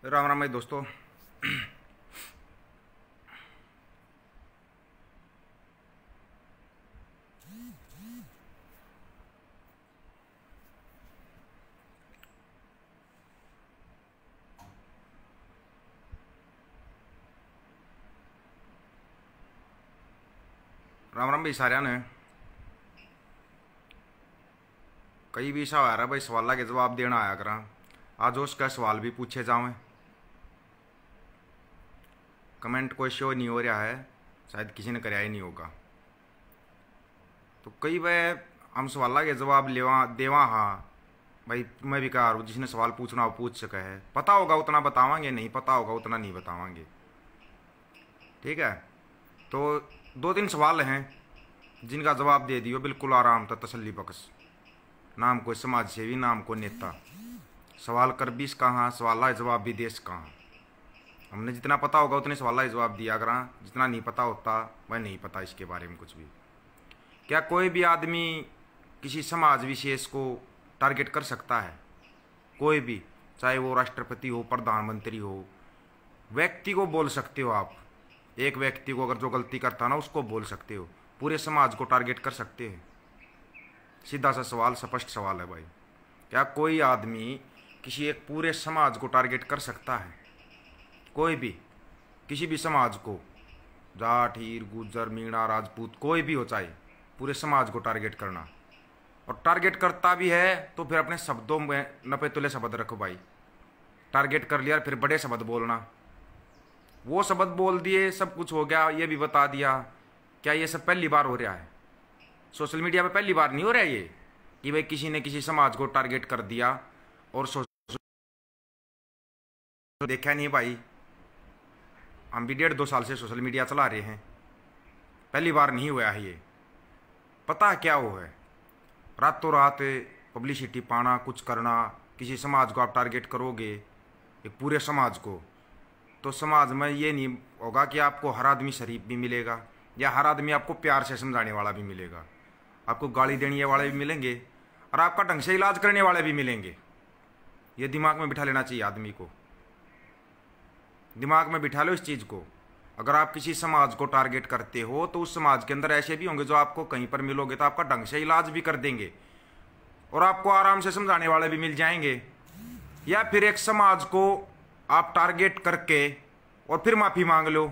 राम राम भाई दोस्तों। राम राम भाई साਰਿਆਂ ने कई भी ऐसा आ रहा भाई सवाल के जवाब देना आया करा। आज उसका सवाल भी पूछे जावे। कमेंट कोई शो नहीं हो रहा है, शायद किसी ने कराया ही नहीं होगा। तो कई बार हम सवाल के जवाब लेवा देवा। हाँ भाई मैं भी कह रहा हूँ, जिसने सवाल पूछना वो पूछ सके है। पता होगा उतना बतावांगे, नहीं पता होगा उतना नहीं बतावांगे। ठीक है, तो दो तीन सवाल हैं जिनका जवाब दे दियो बिल्कुल आराम था, तसल्ली बख्श। नाम कोई समाज सेवी, नाम को नेता। सवाल कर बीस कहाँ, सवाल का जवाब भी देश कहाँ। हमने जितना पता होगा उतने सवाल का जवाब दिया करा, जितना नहीं पता होता वह नहीं पता इसके बारे में कुछ भी। क्या कोई भी आदमी किसी समाज विशेष को टारगेट कर सकता है? कोई भी, चाहे वो राष्ट्रपति हो, प्रधानमंत्री हो, व्यक्ति को बोल सकते हो आप। एक व्यक्ति को अगर जो गलती करता ना उसको बोल सकते हो, पूरे समाज को टारगेट कर सकते हैं। सीधा सा सवाल, स्पष्ट सवाल है भाई। क्या कोई आदमी किसी एक पूरे समाज को टारगेट कर सकता है? कोई भी, किसी भी समाज को, जाट, हीर, गुज्जर, मीणा, राजपूत, कोई भी हो, चाहे पूरे समाज को टारगेट करना। और टारगेट करता भी है तो फिर अपने शब्दों में नपे तुले शब्द रखो भाई। टारगेट कर लिया फिर बड़े शब्द बोलना। वो शब्द बोल दिए, सब कुछ हो गया, ये भी बता दिया। क्या ये सब पहली बार हो रहा है? सोशल मीडिया पे पहली बार नहीं हो रहा है ये कि भाई किसी ने किसी समाज को टारगेट कर दिया और देखा नहीं भाई। हम भी 1.5-2 साल से सोशल मीडिया चला रहे हैं, पहली बार नहीं हुआ है ये। पता क्या वो है, रातों रात पब्लिसिटी पाना, कुछ करना। किसी समाज को आप टारगेट करोगे, एक पूरे समाज को, तो समाज में ये नहीं होगा कि आपको हर आदमी शरीफ भी मिलेगा या हर आदमी आपको प्यार से समझाने वाला भी मिलेगा। आपको गाली देने वाले भी मिलेंगे और आपका ढंग से इलाज करने वाले भी मिलेंगे। ये दिमाग में बिठा लेना चाहिए आदमी को, दिमाग में बिठा लो इस चीज़ को। अगर आप किसी समाज को टारगेट करते हो तो उस समाज के अंदर ऐसे भी होंगे जो आपको कहीं पर मिलोगे तो आपका ढंग से इलाज भी कर देंगे और आपको आराम से समझाने वाले भी मिल जाएंगे। या फिर एक समाज को आप टारगेट करके और फिर माफ़ी मांग लो,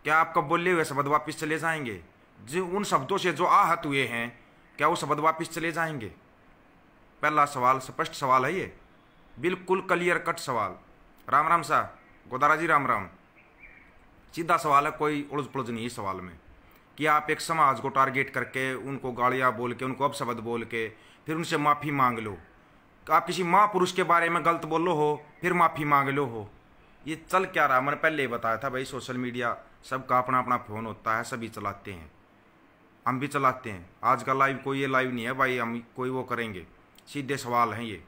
क्या आपका बोले हुए शब्द वापस चले जाएंगे? जो उन शब्दों से जो आहत हुए हैं, क्या वो शब्द वापस चले जाएंगे? पहला सवाल स्पष्ट सवाल है ये, बिल्कुल क्लियर कट सवाल। राम राम सा गोदारा जी, राम राम। सीधा सवाल है, कोई उलझ पुलझ नहीं इस सवाल में कि आप एक समाज को टारगेट करके उनको गालियाँ बोल के, उनको अपशब्द बोल के फिर उनसे माफ़ी मांग लो। आप किसी महापुरुष के बारे में गलत बोलो हो फिर माफ़ी मांग लो हो। ये चल क्या रहा? मैंने पहले ही बताया था भाई, सोशल मीडिया सबका अपना अपना फ़ोन होता है, सभी चलाते हैं, हम भी चलाते हैं। आज का लाइव कोई ये लाइव नहीं है भाई, हम कोई वो करेंगे। सीधे सवाल हैं ये।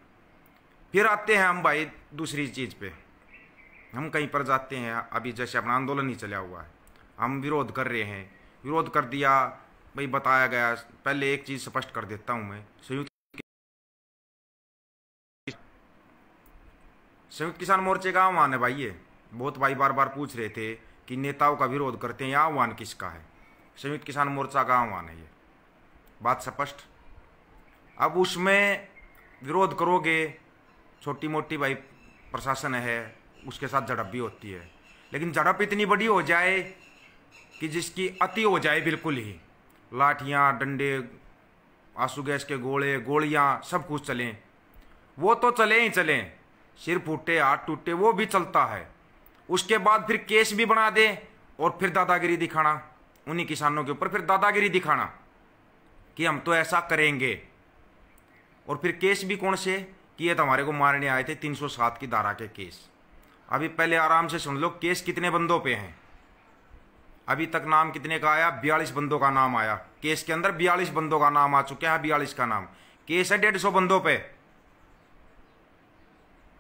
फिर आते हैं हम भाई दूसरी चीज़ पे, हम कहीं पर जाते हैं। अभी जैसे अपना आंदोलन ही चला हुआ है, हम विरोध कर रहे हैं, विरोध कर दिया भाई, बताया गया। पहले एक चीज़ स्पष्ट कर देता हूँ मैं, संयुक्त किसान मोर्चे का आह्वान है भाई। ये बहुत भाई बार बार पूछ रहे थे कि नेताओं का विरोध करते हैं, यह आह्वान किसका है? संयुक्त किसान मोर्चा का आह्वान है ये, बात स्पष्ट। अब उसमें विरोध करोगे, छोटी मोटी भाई प्रशासन है उसके साथ झड़प भी होती है, लेकिन झड़प इतनी बड़ी हो जाए कि जिसकी अति हो जाए, बिल्कुल ही लाठियाँ, डंडे, आंसू गैस के गोले, गोलियाँ, सब कुछ चलें, वो तो चले ही चलें। सिर फूटे, हाथ टूटे, वो भी चलता है। उसके बाद फिर केस भी बना दे और फिर दादागिरी दिखाना उन्हीं किसानों के ऊपर, फिर दादागिरी दिखाना कि हम तो ऐसा करेंगे। और फिर केस भी कौन से कि ये तो हमारे को मारने आए थे, 307 की धारा के केस। अभी पहले आराम से सुन लो, केस कितने बंदों पे हैं अभी तक? नाम कितने का आया? 42 बंदों का नाम आया केस के अंदर। 42 बंदों का नाम आ चुका है, 42 का नाम। केस है 150 बंदों पे,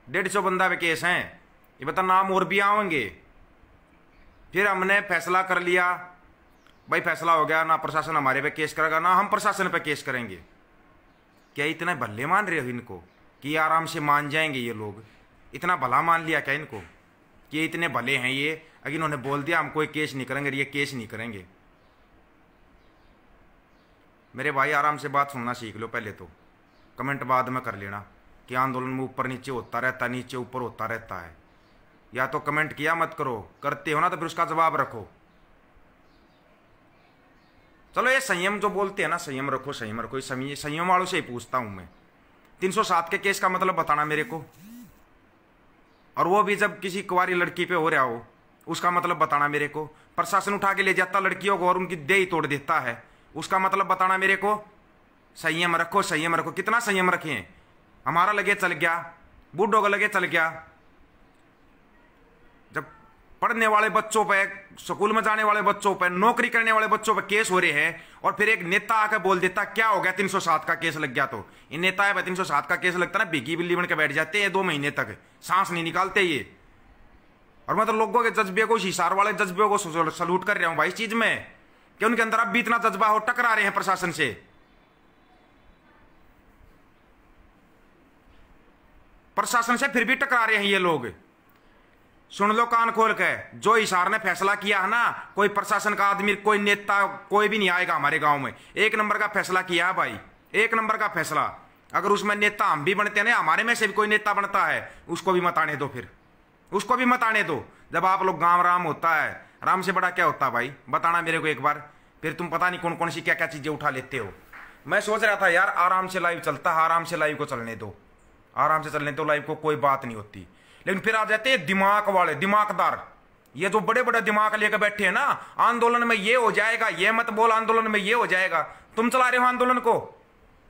150 बंदा पे केस हैं। ये बता, नाम और भी आएंगे। फिर हमने फैसला कर लिया भाई, फैसला हो गया, ना प्रशासन हमारे पे केस करेगा ना हम प्रशासन पे केस करेंगे। क्या इतने भल्ले मान रहे हो इनको कि आराम से मान जाएंगे ये लोग? इतना भला मान लिया क्या इनको कि ये इतने भले हैं ये? अगर इन्होंने बोल दिया हम कोई केस नहीं करेंगे, ये केस नहीं करेंगे। मेरे भाई आराम से बात सुनना सीख लो पहले तो, कमेंट बाद में कर लेना कि आंदोलन में ऊपर नीचे होता रहता है, नीचे ऊपर होता रहता है। या तो कमेंट किया मत करो, करते हो ना तो फिर उसका जवाब रखो। चलो ये संयम जो बोलते हैं ना, संयम रखो, संयम रखो। संयम वालों से ही पूछता हूं मैं, 307 के केस का मतलब बताना मेरे को, और वो भी जब किसी कुंवारी लड़की पे हो रहा हो उसका मतलब बताना मेरे को। प्रशासन उठा के ले जाता लड़कियों को और उनकी देह ही तोड़ देता है, उसका मतलब बताना मेरे को। संयम रखो, संयम रखो। कितना संयम रखें? हमारा लगे चल गया, बूढ़ों का लगे चल गया। जब पढ़ने वाले बच्चों पे, स्कूल में जाने वाले बच्चों पे, नौकरी करने वाले बच्चों पे केस हो रहे हैं और फिर एक नेता आकर बोल देता क्या हो गया 307 का केस लग गया। तो इन नेता है 307 का केस लगता ना, भीगी बिल्ली बन के बैठ जाते हैं 2 महीने तक, सांस नहीं निकालते ये। और मैं तो लोगों के जज्बे को, हिसार वाले जज्बे को सलूट कर रहा हूं भाई इस चीज में कि उनके अंदर अब भी इतना जज्बा हो, टकरा रहे हैं प्रशासन से। प्रशासन से फिर भी टकरा रहे हैं ये लोग। सुन लो कान खोल के, जो हिसार ने फैसला किया है ना, कोई प्रशासन का आदमी, कोई नेता, कोई भी नहीं आएगा हमारे गांव में। 1 नंबर का फैसला किया है भाई, 1 नंबर का फैसला। अगर उसमें नेता हम भी बनते हैं ना, हमारे में से भी कोई नेता बनता है, उसको भी मत आने दो, फिर उसको भी मत आने दो। जब आप लोग गांव राम होता है, राम से बड़ा क्या होता है भाई? बताना मेरे को एक बार। फिर तुम पता नहीं कौन कौन सी क्या क्या चीजें उठा लेते हो। मैं सोच रहा था यार आराम से लाइव चलता है, आराम से लाइव को चलने दो, आराम से चलने दो लाइव को, कोई बात नहीं होती। लेकिन फिर आ जाते हैं दिमाग वाले, दिमागदार, ये जो बड़े बड़े दिमाग लेकर बैठे हैं ना, आंदोलन में ये हो जाएगा, ये मत बोल, आंदोलन में ये हो जाएगा। तुम चला रहे हो आंदोलन को?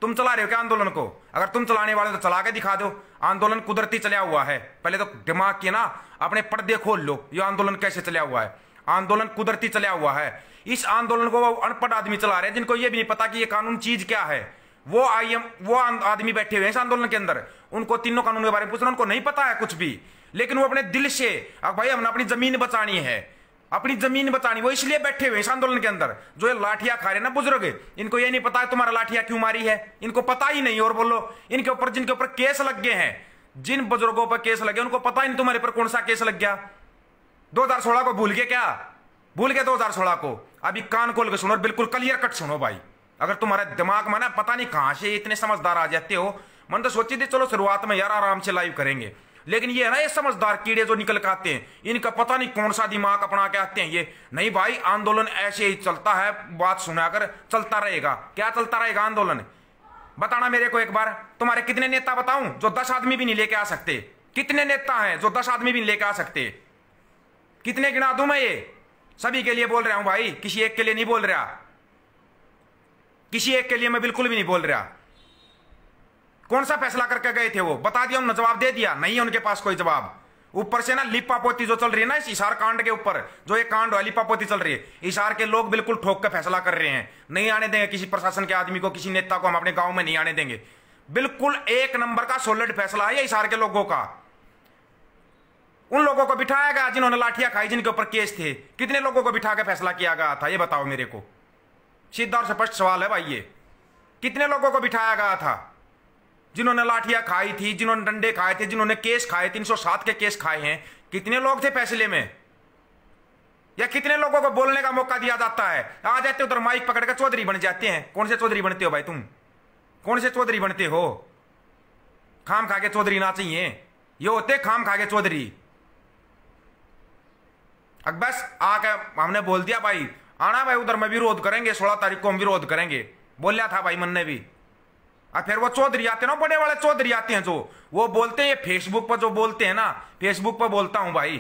तुम चला रहे हो क्या आंदोलन को? अगर तुम चलाने वाले तो चला के दिखा दो। आंदोलन कुदरती चला हुआ है। पहले तो दिमाग के ना अपने पर्दे खोल लो, ये आंदोलन कैसे चला हुआ है। आंदोलन कुदरती चला हुआ है। इस आंदोलन को वो अनपढ़ आदमी चला रहे हैं, जिनको ये भी नहीं पता कि ये कानून चीज क्या है। वो आदमी बैठे हुए हैं इस आंदोलन के अंदर, उनको तीनों कानून के बारे में पूछना, उनको नहीं पता है कुछ भी। लेकिन वो अपने दिल से, अब भाई हमने अपनी जमीन बचानी है, अपनी जमीन बचानी, वो इसलिए बैठे हुए इस आंदोलन के अंदर। जो ये लाठियां खा रहे ना बुजुर्ग, इनको ये नहीं पता है तुम्हारा लाठियां क्यों मारी है, इनको पता ही नहीं। और बोलो इनके ऊपर, जिनके ऊपर केस लग गए हैं, जिन बुजुर्गों पर केस लगे, उनको पता ही नहीं तुम्हारे पर कौन सा केस लग गया। 2016 को भूल गए क्या? भूल गए 2016 को? अभी कान खोल के सुनो, बिल्कुल क्लियर कट सुनो भाई। अगर तुम्हारे दिमाग में ना पता नहीं कहां से इतने समझदार आ जाते हो। मन तो सोची थी चलो शुरुआत में यार आराम से लाइव करेंगे, लेकिन ये है ना ये समझदार कीड़े जो निकल के आते हैं, इनका पता नहीं कौन सा दिमाग अपना के आते हैं ये। नहीं भाई, आंदोलन ऐसे ही चलता है, बात सुना कर चलता रहेगा। क्या चलता रहेगा आंदोलन? बताना मेरे को एक बार। तुम्हारे कितने नेता बताऊं जो 10 आदमी भी नहीं लेके आ सकते? कितने नेता हैं जो 10 आदमी भी नहीं लेके आ सकते? कितने गिना दूं मैं? ये सभी के लिए बोल रहा हूं भाई, किसी एक के लिए नहीं बोल रहा, किसी एक के लिए मैं बिल्कुल भी नहीं बोल रहा। कौन सा फैसला करके गए थे वो? बता दिया उन्होंने, जवाब दे दिया? नहीं है उनके पास कोई जवाब। ऊपर से ना लिपापोती जो चल रही है ना इस हिसार कांड के ऊपर, जो ये कांड है लिपापोती चल रही है, हिसार के लोग बिल्कुल ठोक कर फैसला कर रहे हैं। नहीं आने देंगे किसी प्रशासन के आदमी को, किसी नेता को हम अपने गांव में नहीं आने देंगे। बिल्कुल 1 नंबर का सॉलिड फैसला है हिसार के लोगों का। उन लोगों को बिठाया गया जिन्होंने लाठियां खाई, जिनके ऊपर केस थे। कितने लोगों को बिठा के फैसला किया गया था ये बताओ मेरे को? सीधा और स्पष्ट सवाल है भाई ये। कितने लोगों को बिठाया गया था जिन्होंने लाठियां खाई थी, जिन्होंने डंडे खाए थे, जिन्होंने केस खाए, 307 के केस खाए हैं? कितने लोग थे फैसले में? या कितने लोगों को बोलने का मौका दिया जाता है? आ जाते उधर माइक पकड़ कर चौधरी बन जाते हैं। कौन से चौधरी बनते हो भाई तुम? कौन से चौधरी बनते हो? खाम खा के चौधरी ना चाहिए, ये होते खाम खा के चौधरी। अब बस आके हमने बोल दिया भाई आना भाई उधर में विरोध करेंगे, 16 तारीख को हम विरोध करेंगे, बोलिया था भाई मन ने भी। और फिर वो चौधरी आते हैं ना, बड़े वाले चौधरी आते हैं जो वो बोलते हैं फेसबुक पर, जो बोलते हैं ना, फेसबुक पर बोलता हूं भाई,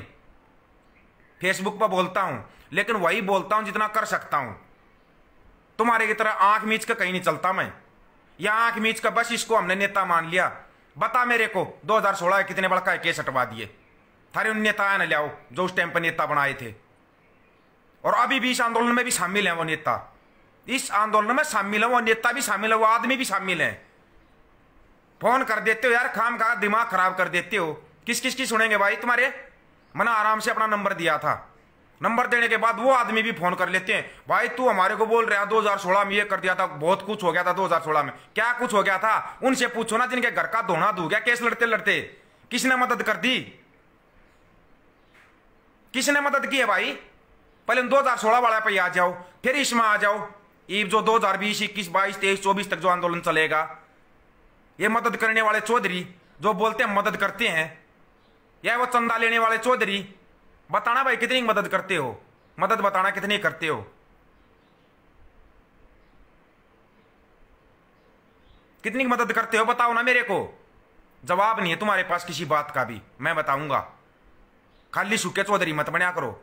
फेसबुक पर बोलता हूं, लेकिन वही बोलता हूं जितना कर सकता हूं। तुम्हारे की तरह आंख मीच के कहीं नहीं चलता मैं, या आंख मीच का बस इसको हमने नेता मान लिया। बता मेरे को 2016 कितने बड़का केस हटवा दिए थारे उन नेता ने लियाओ जो उस टाइम पर नेता बनाए थे, और अभी भी इस आंदोलन में भी शामिल है वो नेता, इस आंदोलन में शामिल है वो नेता भी शामिल है, वो आदमी भी शामिल है। फोन कर देते हो यार, खाम खा दिमाग खराब कर देते हो। किस किस की सुनेंगे भाई तुम्हारे? मैंने आराम से अपना नंबर दिया था, नंबर देने के बाद वो आदमी भी फोन कर लेते हैं, भाई तू हमारे को बोल रहा 2016 में ये कर दिया था, बहुत कुछ हो गया था 2016 में। क्या कुछ हो गया था? उनसे पूछो ना जिनके घर का धोना धो गया केस लड़ते लड़ते। किसने मदद कर दी? किसने मदद की है भाई? पहले 2016 वाला पे आ जाओ, फिर इसमें आ जाओ। ये जो 2020, 21, 22, 23, 24 तक जो आंदोलन चलेगा, ये मदद करने वाले चौधरी जो बोलते हैं मदद करते हैं, या वो चंदा लेने वाले चौधरी, बताना भाई कितनी मदद करते हो? मदद बताना कितनी करते हो? कितनी मदद करते हो बताओ ना मेरे को। जवाब नहीं है तुम्हारे पास किसी बात का भी, मैं बताऊंगा। खाली सूखे चौधरी मत बना करो।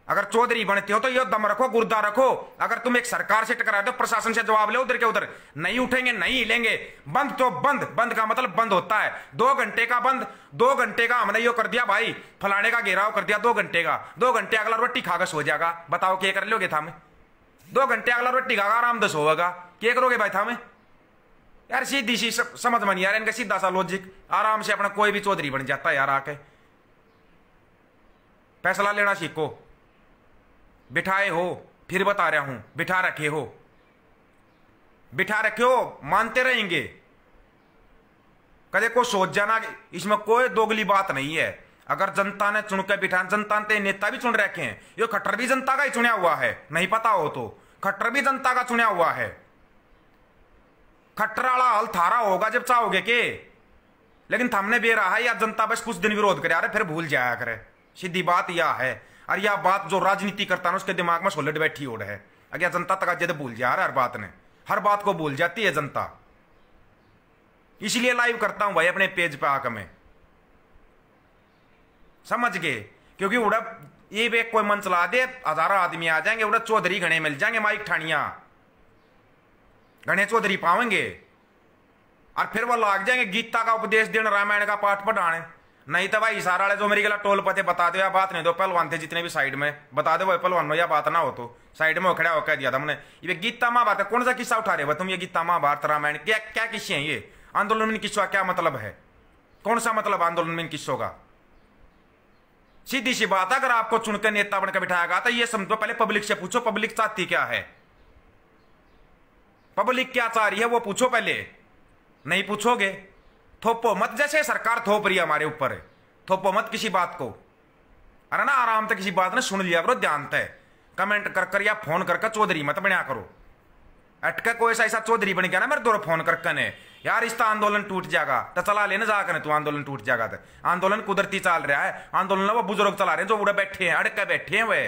अगर चौधरी बनते हो तो ये दम रखो, गुर्दा रखो। अगर तुम एक सरकार से टकरा दो, प्रशासन से जवाब ले, उधर के उधर नहीं उठेंगे, नहीं हिलेंगे। बंद तो बंद, बंद का मतलब बंद होता है 2 घंटे का बंद। 2 घंटे का हमने यो कर दिया भाई, फलाने का घेराव कर दिया 2 घंटे का। 2 घंटे अगला रोटी खाकर सो जाएगा, बताओ क्या कर लोगे था में? 2 घंटे अगला रोटी खाकर आराम से सोएगा, क्या करोगे भाई था में? यार सीधी सी समझ में नहीं यार इनका सीधा सा लॉजिक। आराम से अपना कोई भी चौधरी बन जाता है यार। आके फैसला लेना सीखो। बिठाए हो, फिर बता रहा हूं, बिठा रखे हो, बिठा रखे हो, मानते रहेंगे। कदे को सोच जाना, इसमें कोई दोगली बात नहीं है। अगर जनता ने चुन के बिठा, जनता ने नेता भी चुन रखे हैं, ये खट्टर भी जनता का ही चुना हुआ है, नहीं पता हो तो। खट्टर भी जनता का चुना हुआ है। खट्टर वाला हल थारा होगा जब चाहोगे के, लेकिन थमने बे रहा है या जनता बस कुछ दिन विरोध करे, अरे फिर भूल जाया करे। सीधी बात यह है। और यह बात जो राजनीति करता है उसके दिमाग में सोलट बैठी हो रहा है। अगर जनता तक जद भूल जा रहा है, हर बात ने, हर बात को भूल जाती है जनता। इसलिए लाइव करता हूं भाई अपने पेज पे आकर, मैं समझ गए। क्योंकि उड़ा ये भी कोई मन चला दे, हजारों आदमी आ जाएंगे, उड़ा चौधरी घने मिल जाएंगे, माइक ठानिया घने चौधरी पावेंगे। और फिर वो लाग जाएंगे गीता का उपदेश देने, रामायण का पाठ पढ़ाने। नहीं तो भाई सारा जो मेरी गला टोल पते बता दो या बात नहीं दो। पहलवान थे जितने भी साइड में, बता दो भाई पहलवान या बात ना हो तो साइड में खड़ा होकर दिया था हमने। ये गीता महाभारत कौन सा किस्सा उठा रहे हो तुम? ये गीता महाभारत रामायण क्या क्या किस्से हैं ये? आंदोलन में किस्सों का क्या मतलब है? कौन सा मतलब आंदोलन में किस्सों का? सीधी सी बात है, अगर आपको चुनकर नेता बनकर बिठाया गया तो ये समझो, पहले पब्लिक से पूछो पब्लिक चाहती क्या है, पब्लिक क्या चाह रही है वो पूछो पहले। नहीं पूछोगे थोपो मत, जैसे सरकार थोप रही है हमारे ऊपर, थोपो मत किसी बात को। अरे ना आराम से किसी बात ने सुन लिया करो, ध्यान से कमेंट कर कर या फोन कर चौधरी मत बना करो। अटका कोई ऐसा चौधरी बन गया ना मेरे दो फोन कर ने, यार इसका आंदोलन टूट जाएगा तो चला लेना जाकर तू, आंदोलन टूट जाएगा तो। आंदोलन कुदरती चल रहा है, आंदोलन वो बुजुर्ग चला रहे हैं जो उड़े बैठे हैं, अड़के बैठे हैं। वे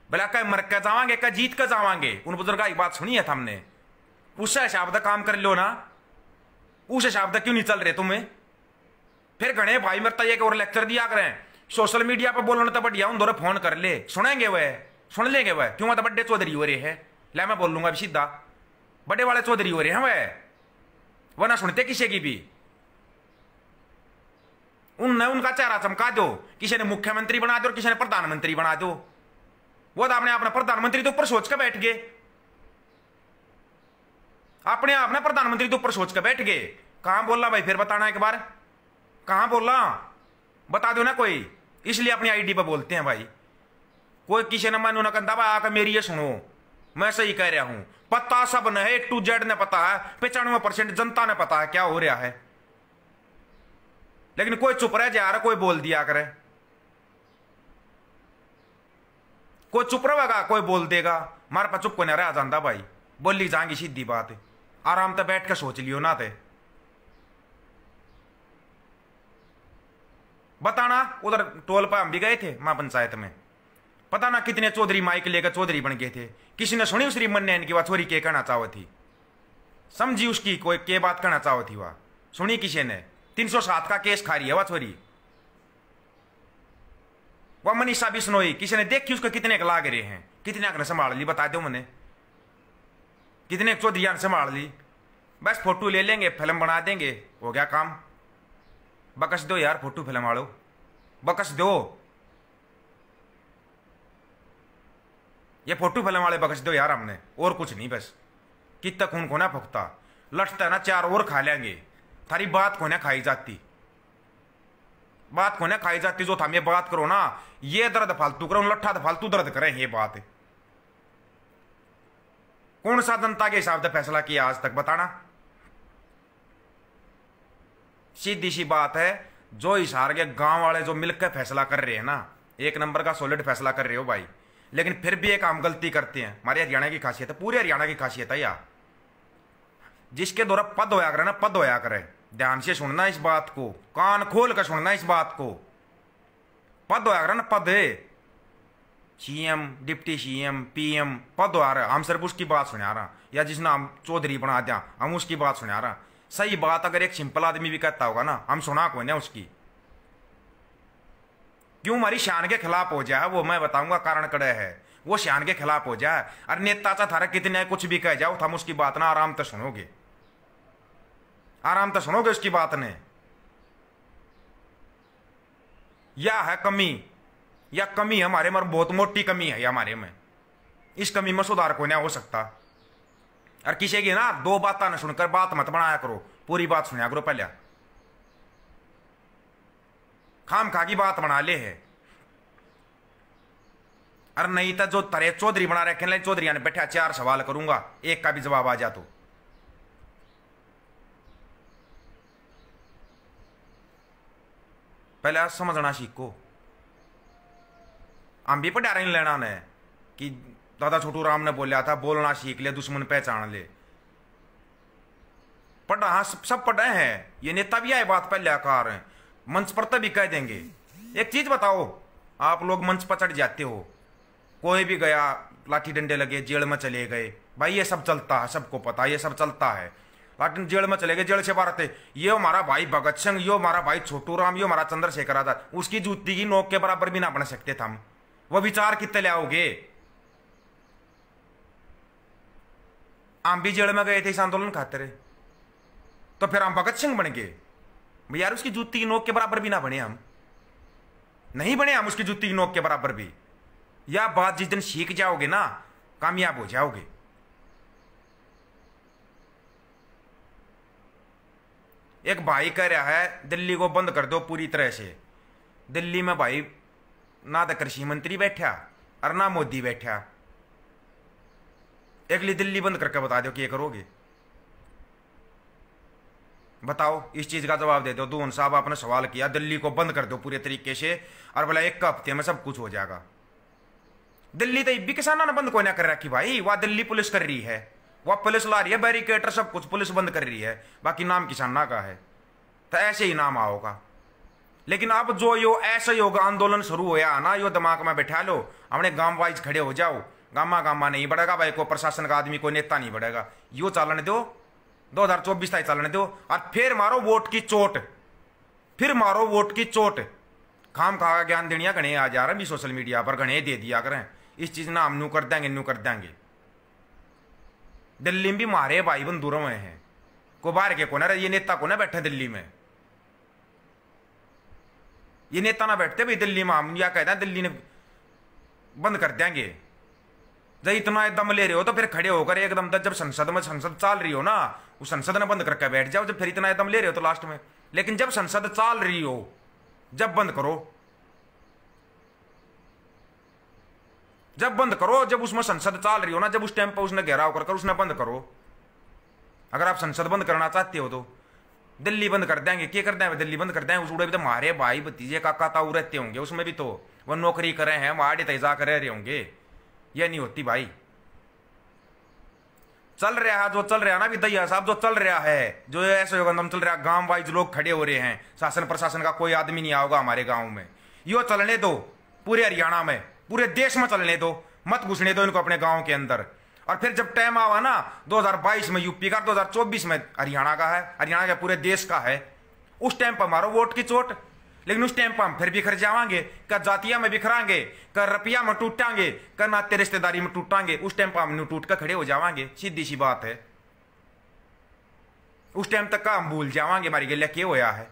बोला कह मर के जावांगे, कह जीत कर जावांगे। उन बुजुर्ग की बात सुनी है हमने, उससे हिसाब काम कर लो ना। उस हिसाब क्यों नहीं चल रहे तुम्हें? फिर घने भाई मेरे एक और लेक्चर दिया करें, सोशल मीडिया पर बोलना तो बढ़िया, उन दोनों फोन कर ले, सुनेंगे वह, सुन लेंगे वह। क्यों मतलब बड़े चौधरी हो रहे हैं, ले मैं बोल लूंगा अभी सीधा, बड़े वाले चौधरी हो रहे हैं वह ना सुनते किसी की भी। उनने उनका चेहरा चमका दो, किसी ने मुख्यमंत्री बना दो और किसी ने प्रधानमंत्री बना दो। वो तो अपने प्रधानमंत्री तो ऊपर सोच के बैठ गए, अपने आप ने प्रधानमंत्री तो ऊपर सोच के बैठ गए। कहां बोला भाई, फिर बताना एक बार, कहां बोला बता दो ना कोई। इसलिए अपनी आईडी पे बोलते हैं भाई। कोई किसी ने मानो ना कहता भाई आकर मेरी ये सुनो, मैं सही कह रहा हूं। पता सब ने है, A to Z ने पता है, 95% जनता ने पता है क्या हो रहा है। लेकिन कोई चुप रह जा रहा, कोई बोल दिया करे, कोई चुप रहेगा कोई बोल देगा। मारे पर चुप को नहीं रहा जाता भाई, बोली जाएंगी सीधी बात है। आराम से बैठ के सोच लियो ना ते बताना। उधर टोल पर हम भी गए थे मां पंचायत में, पता ना कितने चौधरी माइक लेकर चौधरी बन गए थे। किसी ने सुनी श्री मन्नैन की बात, छोरी के कहना चाहो थी, समझी उसकी कोई के बात कहना चाहो थी, वह सुनी किसी ने? 307 का केस खा रही है वह छोरी, वह मनीषा बिश्नोई। किसी ने देखी उसको कितने के लाग रहे हैं, कितने ने संभाल ली बता दो मैंने, कितने चौधरी ने संभाल ली। बस फोटो ले लेंगे, फिल्म बना देंगे, हो गया काम। बकस दो यार फोटो फिल्म वालों, बकस दो, ये फोटो फिल्म वाले बकस दो यार हमने, और कुछ नहीं। बस कितना खून को ना फुकता, लटता ना 4 और खा लेंगे। थारी बात को ना खाई जाती, बात को ना खाई जाती। जो था ये बात करो ना, ये दर्द फालतू करो, लट्ठा तो फालतू दर्द करें। ये बात कौन सा जनता के हिसाब से फैसला किया आज तक बताना? सीधी सी बात है, जो हिसार के गांव वाले जो मिलकर फैसला कर रहे हैं ना, एक नंबर का सॉलिड फैसला कर रहे हो भाई, लेकिन फिर भी एक हम गलती करते हैं। हमारे हरियाणा की खासियत है, पूरे हरियाणा की खासियत है यार, जिसके द्वारा पद होया करे ना, पद होया करे, ध्यान से सुनना इस बात को, कान खोल कर सुनना इस बात को। पद होया करे ना, पद है, सीएम, डिप्टी सीएम, पीएम, पद होया रहा। हम सिर्फ उसकी बात सुना रहा, या जिस नाम चौधरी बना दिया हम उसकी बात सुना रहा। सही बात अगर एक सिंपल आदमी भी कहता होगा ना, हम सुना कोई ना उसकी। क्यों हमारी शान के खिलाफ हो जाए वो मैं बताऊंगा, कारण कड़े है वो शान के खिलाफ हो जाए। और नेता चा थारा कितने कुछ भी कह जाओ, हम उसकी बात ना आराम से सुनोगे, आराम से सुनोगे उसकी बात ने। या है कमी, या कमी हमारे में बहुत मोटी कमी है हमारे में, इस कमी में सुधार कोई नहीं हो सकता। और किसी की ना दो बातें ना सुनकर बात मत बनाया करो, पूरी बात सुना करो पहले। खाम खा की बात बना ले है, अरे नहीं तो जो तरे चौधरी बना रखे चौधरी ने बैठा 4 सवाल करूंगा, एक का भी जवाब आ जा तो पहले समझना सीखो। हम भी पढ़ा रहे लेना ने कि दादा छोटू राम ने बोला था बोलना सीख ले, दुश्मन पहचान ले। पढ़ा, हाँ सब पढ़े हैं, ये नेता भी आए बात पहले आकार हैं, मंच पर तभी कह देंगे। एक चीज बताओ, आप लोग मंच पर चढ़ जाते हो, कोई भी गया लाठी डंडे लगे, जेल में चले गए, भाई ये सब चलता है, सबको पता ये सब चलता है। लाठी जेल में चले गए, जेल से बाहर आते, ये हमारा भाई भगत सिंह, ये हमारा भाई छोटू राम, ये हमारा चंद्रशेखर आजाद, उसकी जूती की नोक के बराबर भी ना बन सकते थे हम। वो विचार कितने ले आओगे? हम भी जेल में गए थे इस आंदोलन खातिर, तो फिर हम भगत सिंह बन गए यार? उसकी जूती की नोक के बराबर भी ना बने, हम नहीं बने, हम उसकी जूती की नोक के बराबर भी। यह बात जिस दिन सीख जाओगे ना, कामयाब हो जाओगे। एक भाई कह रहा है दिल्ली को बंद कर दो पूरी तरह से। दिल्ली में भाई ना तो कृषि मंत्री बैठा और ना मोदी बैठा, एक लिए दिल्ली बंद करके बता दो कि ये करोगे? बताओ, इस चीज का जवाब दे दो। दून साहब आपने सवाल किया, दिल्ली को बंद कर दो पूरे तरीके से और बोला एक हफ्ते में सब कुछ हो जाएगा। दिल्ली तो भी किसानों ने बंद कोई ना कर रखी भाई, वह दिल्ली पुलिस कर रही है, वह पुलिस ला रही है बैरिकेटर, सब कुछ पुलिस बंद कर रही है, बाकी नाम किसाना का है। तो ऐसे ही नाम आओगा। लेकिन अब जो यो ऐसा योग आंदोलन शुरू होया ना, यो दिमाग में बैठा लो, अपने गांव वाइज खड़े हो जाओ। गामा गामा नहीं बढ़ेगा भाई, को प्रशासन का आदमी, कोई नेता नहीं बढ़ेगा। यो चलने दो, 2024 तक चलने दो, और फिर मारो वोट की चोट, फिर मारो वोट की चोट। खाम खा का ज्ञान देनिया घने आ जा रहे भी सोशल मीडिया पर, घने दे दिया करें इस चीज ना, हम नू कर देंगे, नू कर देंगे। दिल्ली में भी मारे भाई बंधुरों में हैं, को बाहर के कोने, ये नेता को ना बैठे दिल्ली में, ये नेता ना बैठते भाई दिल्ली में। हम या कहते हैं दिल्ली ने बंद कर देंगे। जब इतना दम ले रहे हो तो फिर खड़े होकर एकदम, जब संसद में संसद चल रही हो ना, उस संसद ने बंद करके बैठ जाओ। जब फिर इतना दम ले रहे हो तो लास्ट में, लेकिन जब संसद चल रही हो जब बंद करो, जब बंद करो, जब उसमें संसद चल रही हो ना, जब उस टाइम पर उसने घेराव कर उसने बंद करो। अगर आप संसद बंद करना चाहते हो तो दिल्ली बंद कर देंगे, क्या कर देंगे? दिल्ली बंद कर देंगे। उस उड़े भी तो हमारे भाई भतीजे काका ताऊ रहते होंगे उसमें भी, तो वो नौकरी करे हैं, वहां तेजा कर रहे होंगे। ये नहीं होती भाई। चल रहा है जो चल रहा है ना विदैया साहब, जो चल रहा है, जो ऐसे योगंदम चल रहा है, गांव वाइज लोग खड़े हो रहे हैं, शासन प्रशासन का कोई आदमी नहीं आओगा हमारे गांव में। यो चलने दो, पूरे हरियाणा में, पूरे देश में चलने दो, मत घुसने दो इनको अपने गांव के अंदर। और फिर जब टाइम आवा ना 2022 में यूपी का, 2024 में हरियाणा का है, हरियाणा के पूरे देश का है, उस टाइम पर मारो वोट की चोट। लेकिन उस टाइम पर हम फिर बिखर जावांगे, कर जातिया में बिखरांगे, कर रुपया में टूटांगे, कर नाते रिश्तेदारी में टूटांगे। उस टाइम पर हम टूट कर खड़े हो जावांगे, सीधी सी बात है। उस टाइम तक का हम भूल जावांगे हमारी गलिया क्या होया है।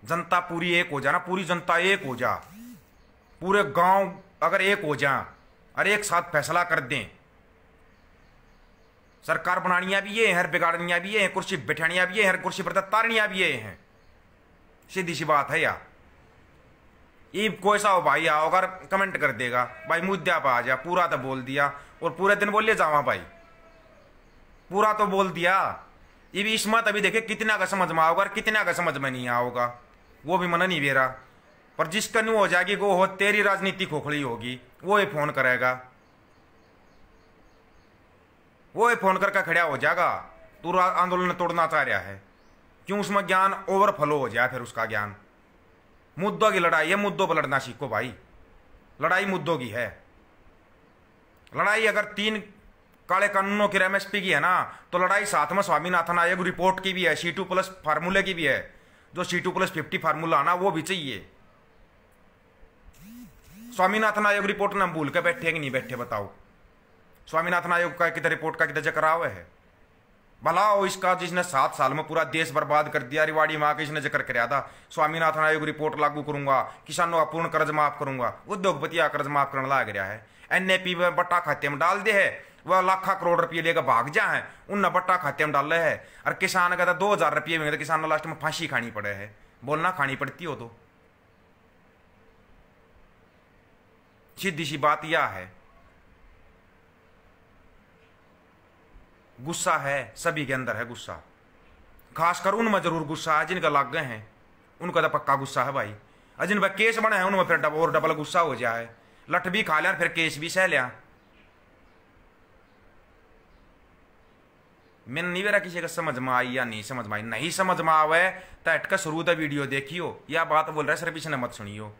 जनता पूरी एक हो जाना, पूरी जनता एक हो जा, पूरे गांव अगर एक हो जा और एक साथ फैसला कर दें। सरकार बनानिया भी ये है, हर बिगाड़निया भी ये है, कुर्सी बैठानिया भी ये है, हर कुर्सी पर तारनिया भी ये है। सीधी सी बात है यार। ये कोई सा हो भाई आओगा कमेंट कर देगा भाई मुद्दा पर आ जा, पूरा तो बोल दिया, और पूरे दिन बोलिए जावा भाई, पूरा तो बोल दिया, ये भी इसमें तभी देखे कितना का समझ में आओगा और कितना का समझ में नहीं आओगा, वो भी मना नहीं बेरा। पर जिसका न्यू हो जाएगी वो हो तेरी राजनीति खोखली होगी, वो ही फोन करेगा, वो ही फोन करके खड़ा हो जाएगा तू आंदोलन तोड़ना चाह रहा है। क्यों? उसमें ज्ञान ओवरफ्लो हो जाए, फिर उसका ज्ञान। मुद्दों की लड़ाई है, मुद्दों पर लड़ना सीखो भाई, लड़ाई मुद्दों की है। लड़ाई अगर 3 काले कानूनों की एमएसपी की है ना, तो लड़ाई साथ में स्वामीनाथन आयोग रिपोर्ट की भी है, C2+ फार्मूले की भी है। जो C2+50 फार्मूला ना वो भी चाहिए। स्वामीनाथन आयोग रिपोर्ट ना भूल के बैठे कि नहीं बैठे बताओ? स्वामीनाथन आयोग का कितना रिपोर्ट का कितना जिक्र हुआ है? भला हो इसका जिसने 7 साल में पूरा देश बर्बाद कर दिया, रिवाड़ी माँ के इसने जिक्र कराया था स्वामीनाथन आयोग रिपोर्ट लागू करूंगा, किसानों का पूर्ण कर्ज माफ करूंगा, उद्योगपति का कर्ज माफ करने लग रहा है। NAP में बट्टा खाते में डाल दे है, वह लाखा करोड़ रुपये लेकर भाग जा है, उन बट्टा खाते में डाले है। और किसान का 2000 रुपये में, तो किसान लास्ट में फांसी खानी पड़े है। बोलना खानी पड़ती हो तो सीधी सी बात यह है। गुस्सा है सभी के अंदर है गुस्सा, खासकर उनमें जरूर गुस्सा है जिनका लाग गए हैं, उनका तो पक्का गुस्सा है भाई। और जिन पर केस बने हैं उनमें फिर डबल गुस्सा हो जाए, लठ भी खा लिया फिर केस भी सह लिया। मैंने नहीं बेरा किसी का समझ में आई या नहीं समझ में आई, नहीं समझ में आवे तो हटकर शुरू तो वीडियो देखियो, या बात बोल रहा है सिर्फ इसने मत सुनियो।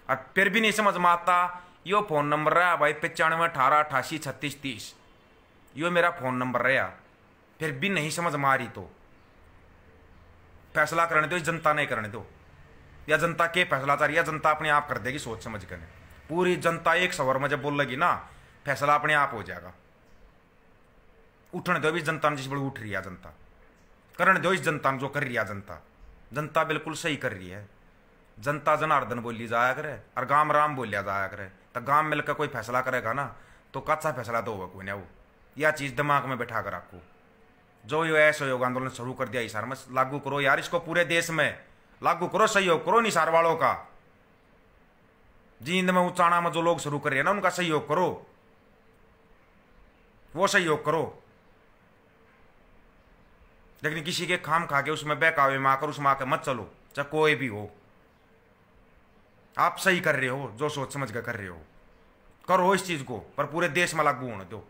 और फिर भी नहीं समझ में आता, यो फोन नंबर रहा भाई 95 18 88 36 30, यो मेरा फोन नंबर रहा। फिर भी नहीं समझ में आ रही तो फैसला करने दो, जनता नहीं करने दो, या जनता के फैसला चाह रही है, जनता अपने आप कर देगी सोच समझ कर। पूरी जनता एक सवर में जब बोल लगी ना, फैसला अपने आप हो जाएगा। उठने दो इस जनता ने, जिस बड़ी उठ रही है जनता, करने दो इस जनता ने जो कर रही है जनता। जनता बिल्कुल सही कर रही है। जनता जनार्दन बोली जाया करे और गांव राम बोलिया जाया करे, तो गांव मिलकर कोई फैसला करेगा ना तो कच्चा फैसला तो होगा कोई ना। वो यह चीज दिमाग में बैठा कर रखो। जो यो असहयोग आंदोलन शुरू कर दिया हिसार में, लागू करो यार इसको, पूरे देश में लागू करो, सहयोग करो निसार वालों का। जींद में उचाना में जो लोग शुरू कर रहे हैं ना, उनका सहयोग करो, वो सहयोग करो। लेकिन किसी के खाम खा के उसमें बहकावे में आकर उसमें आकर मत चलो, चाहे कोई भी हो। आप सही कर रहे हो, जो सोच समझ कर कर रहे हो करो इस चीज को, पर पूरे देश में लागू होने दो।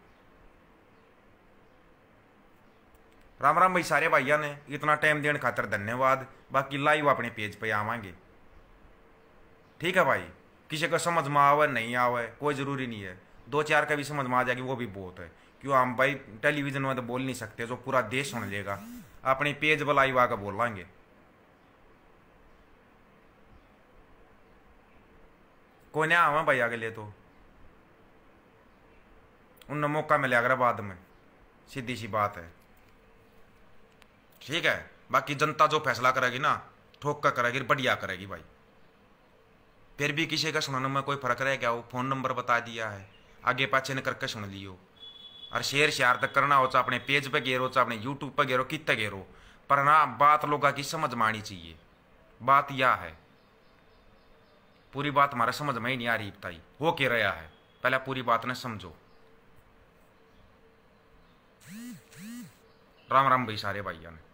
राम राम भाई सारे भाइयों ने, इतना टाइम देने खातर धन्यवाद। बाकी लाइव अपने पेज पे आवांगे, ठीक है भाई। किसी का समझ में आवे नहीं आवे कोई जरूरी नहीं है, 2-4 का भी समझ में आ जाएगी वो भी बहुत है। क्यों हम भाई टेलीविजन में तो बोल नहीं सकते, जो पूरा देश सुन लेगा। अपने पेज पर लाइव आकर बोल लाएंगे। कोई नहीं आवा भाई आगे ले तो उन्हें मौका मिले अगर बाद में, सीधी सी बात है, ठीक है। बाकी जनता जो फैसला करेगी ना, ठोक कर करेगी, बढ़िया करेगी भाई। फिर भी किसी का सुनने में कोई फर्क रह गया हो, फोन नंबर बता दिया है, आगे पाछे ने करके सुन लियो। और शेयर तक करना हो, चाहे अपने पेज पे घेरो, चाहे अपने यूट्यूब पे घेरो, कितने घेरो, पर ना बात लोगों की समझ में आनी चाहिए। बात यह है, पूरी बात हमारा समझ में ही नहीं आ रही बताई हो क्या रहा है, पहले पूरी बात ने समझो। राम राम भाई सारे भाइयों ने।